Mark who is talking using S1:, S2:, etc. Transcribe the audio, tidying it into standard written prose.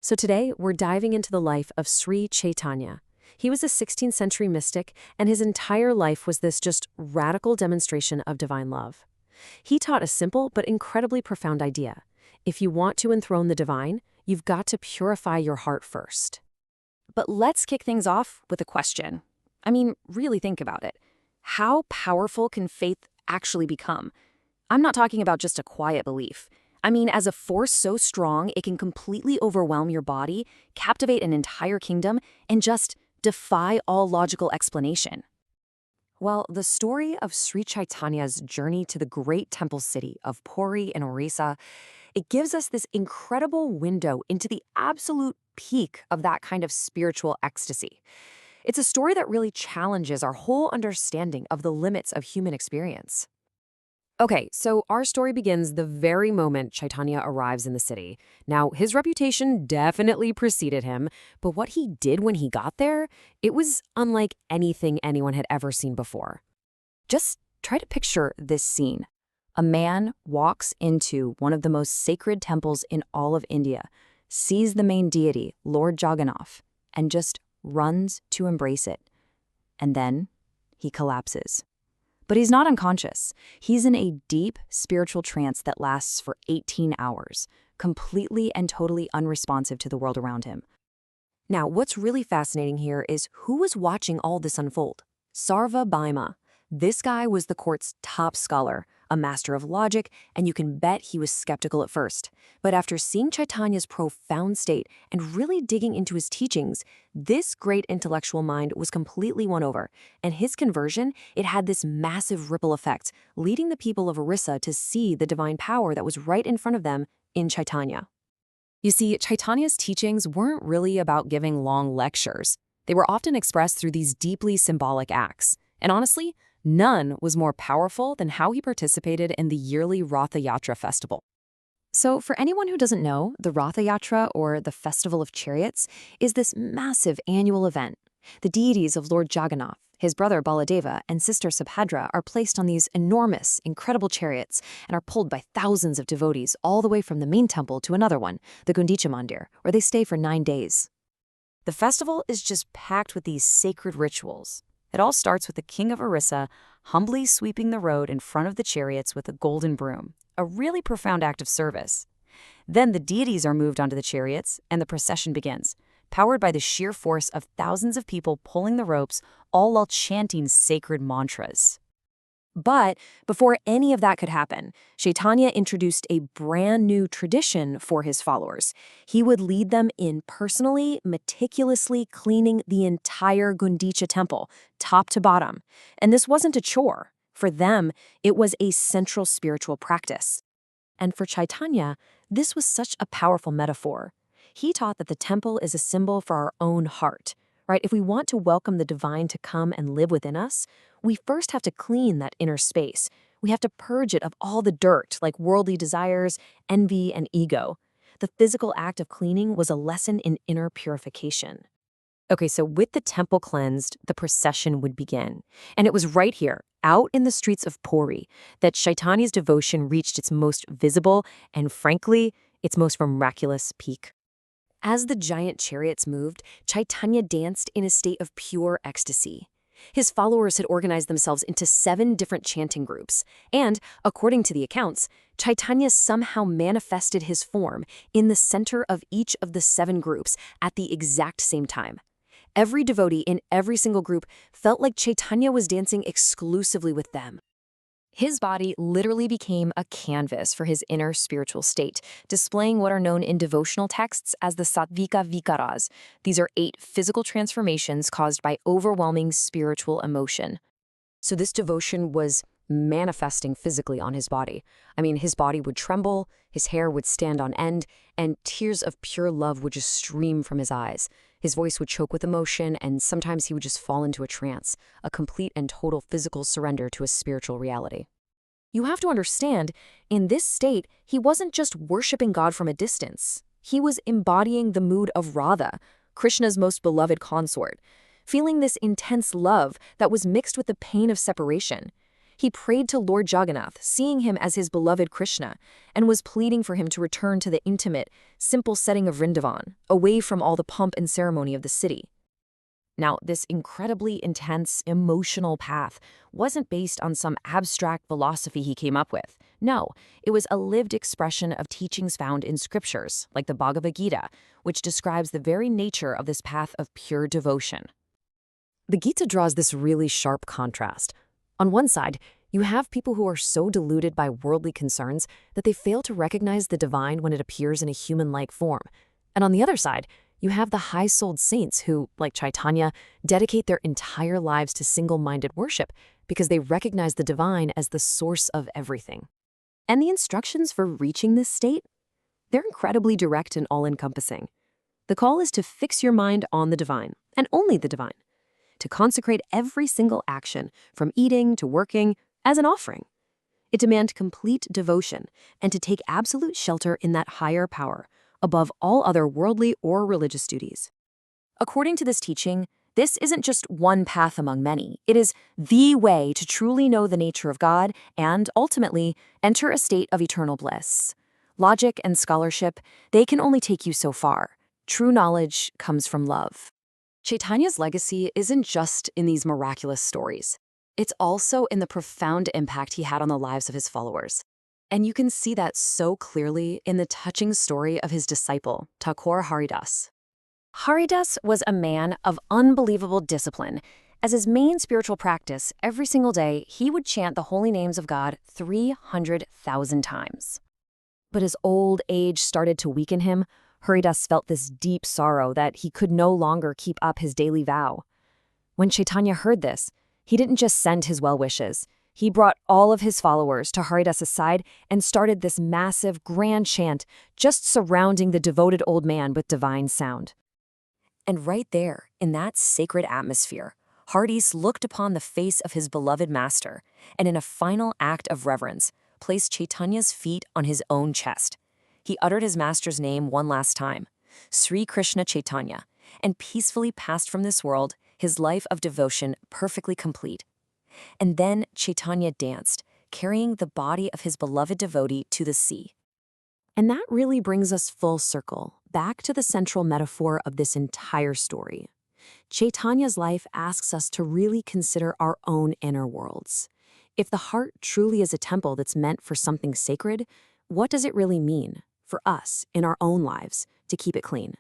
S1: So today, we're diving into the life of Sri Chaitanya. He was a 16th century mystic, and his entire life was this just radical demonstration of divine love. He taught a simple but incredibly profound idea. If you want to enthrone the divine, you've got to purify your heart first.
S2: But let's kick things off with a question. Really think about it. How powerful can faith actually become? I'm not talking about just a quiet belief. As a force so strong it can completely overwhelm your body, captivate an entire kingdom, and just defy all logical explanation.
S1: Well, the story of Sri Chaitanya's journey to the great temple city of Puri in Orissa, it gives us this incredible window into the absolute peak of that kind of spiritual ecstasy. It's a story that really challenges our whole understanding of the limits of human experience. Okay, so our story begins the very moment Chaitanya arrives in the city. Now, his reputation definitely preceded him, but what he did when he got there, it was unlike anything anyone had ever seen before.
S2: Just try to picture this scene. A man walks into one of the most sacred temples in all of India, sees the main deity, Lord Jagannath, and just runs to embrace it. And then he collapses. But he's not unconscious. He's in a deep spiritual trance that lasts for 18 hours, completely and totally unresponsive to the world around him.
S1: Now, what's really fascinating here is who was watching all this unfold? Sarva Bhaima. This guy was the court's top scholar, a master of logic, and you can bet he was skeptical at first. But after seeing Chaitanya's profound state and really digging into his teachings, this great intellectual mind was completely won over. And his conversion, it had this massive ripple effect, leading the people of Orissa to see the divine power that was right in front of them in Chaitanya.
S2: You see, Chaitanya's teachings weren't really about giving long lectures. They were often expressed through these deeply symbolic acts. And honestly, none was more powerful than how he participated in the yearly Ratha Yatra festival. So for anyone who doesn't know, the Ratha Yatra, or the Festival of Chariots, is this massive annual event. The deities of Lord Jagannath, his brother Baladeva, and sister Subhadra are placed on these enormous, incredible chariots and are pulled by thousands of devotees all the way from the main temple to another one, the Gundicha Mandir, where they stay for 9 days. The festival is just packed with these sacred rituals. It all starts with the king of Orissa humbly sweeping the road in front of the chariots with a golden broom, a really profound act of service. Then the deities are moved onto the chariots, and the procession begins, powered by the sheer force of thousands of people pulling the ropes, all while chanting sacred mantras. But before any of that could happen, Chaitanya introduced a brand new tradition for his followers. He would lead them in personally, meticulously cleaning the entire Gundicha temple, top to bottom. And this wasn't a chore. For them, it was a central spiritual practice. And for Chaitanya, this was such a powerful metaphor. He taught that the temple is a symbol for our own heart. Right? If we want to welcome the divine to come and live within us, we first have to clean that inner space. We have to purge it of all the dirt, like worldly desires, envy, and ego. The physical act of cleaning was a lesson in inner purification. Okay, so with the temple cleansed, the procession would begin. And it was right here, out in the streets of Puri, that Chaitanya's devotion reached its most visible and, frankly, its most miraculous peak. As the giant chariots moved, Chaitanya danced in a state of pure ecstasy. His followers had organized themselves into 7 different chanting groups, and, according to the accounts, Chaitanya somehow manifested his form in the center of each of the 7 groups at the exact same time. Every devotee in every single group felt like Chaitanya was dancing exclusively with them. His body literally became a canvas for his inner spiritual state, displaying what are known in devotional texts as the sattvika vikaras. These are 8 physical transformations caused by overwhelming spiritual emotion. So this devotion was manifesting physically on his body. His body would tremble, his hair would stand on end, and tears of pure love would just stream from his eyes. His voice would choke with emotion, and sometimes he would just fall into a trance, a complete and total physical surrender to a spiritual reality. You have to understand, in this state, he wasn't just worshiping God from a distance. He was embodying the mood of Radha, Krishna's most beloved consort, feeling this intense love that was mixed with the pain of separation.
S1: He prayed to Lord Jagannath, seeing him as his beloved Krishna, and was pleading for him to return to the intimate, simple setting of Vrindavan, away from all the pomp and ceremony of the city. Now, this incredibly intense, emotional path wasn't based on some abstract philosophy he came up with. No, it was a lived expression of teachings found in scriptures, like the Bhagavad Gita, which describes the very nature of this path of pure devotion. The Gita draws this really sharp contrast. On one side, you have people who are so deluded by worldly concerns that they fail to recognize the divine when it appears in a human-like form. And on the other side, you have the high-souled saints who, like Chaitanya, dedicate their entire lives to single-minded worship because they recognize the divine as the source of everything. And the instructions for reaching this state? They're incredibly direct and all-encompassing. The call is to fix your mind on the divine, and only the divine. To consecrate every single action, from eating to working, as an offering. It demands complete devotion and to take absolute shelter in that higher power, above all other worldly or religious duties. According to this teaching, this isn't just one path among many. It is the way to truly know the nature of God and, ultimately, enter a state of eternal bliss. Logic and scholarship, they can only take you so far. True knowledge comes from love. Chaitanya's legacy isn't just in these miraculous stories. It's also in the profound impact he had on the lives of his followers. And you can see that so clearly in the touching story of his disciple, Thakur Haridas. Haridas was a man of unbelievable discipline. As his main spiritual practice, every single day, he would chant the holy names of God 300,000 times. But as old age started to weaken him, Haridas felt this deep sorrow that he could no longer keep up his daily vow. When Chaitanya heard this, he didn't just send his well wishes. He brought all of his followers to Haridas' side and started this massive, grand chant, just surrounding the devoted old man with divine sound. And right there, in that sacred atmosphere, Haridas looked upon the face of his beloved master, and in a final act of reverence, placed Chaitanya's feet on his own chest. He uttered his master's name one last time, Sri Krishna Chaitanya, and peacefully passed from this world, his life of devotion perfectly complete. And then Chaitanya danced, carrying the body of his beloved devotee to the sea. And that really brings us full circle, back to the central metaphor of this entire story. Chaitanya's life asks us to really consider our own inner worlds. If the heart truly is a temple that's meant for something sacred, what does it really mean for us in our own lives to keep it clean?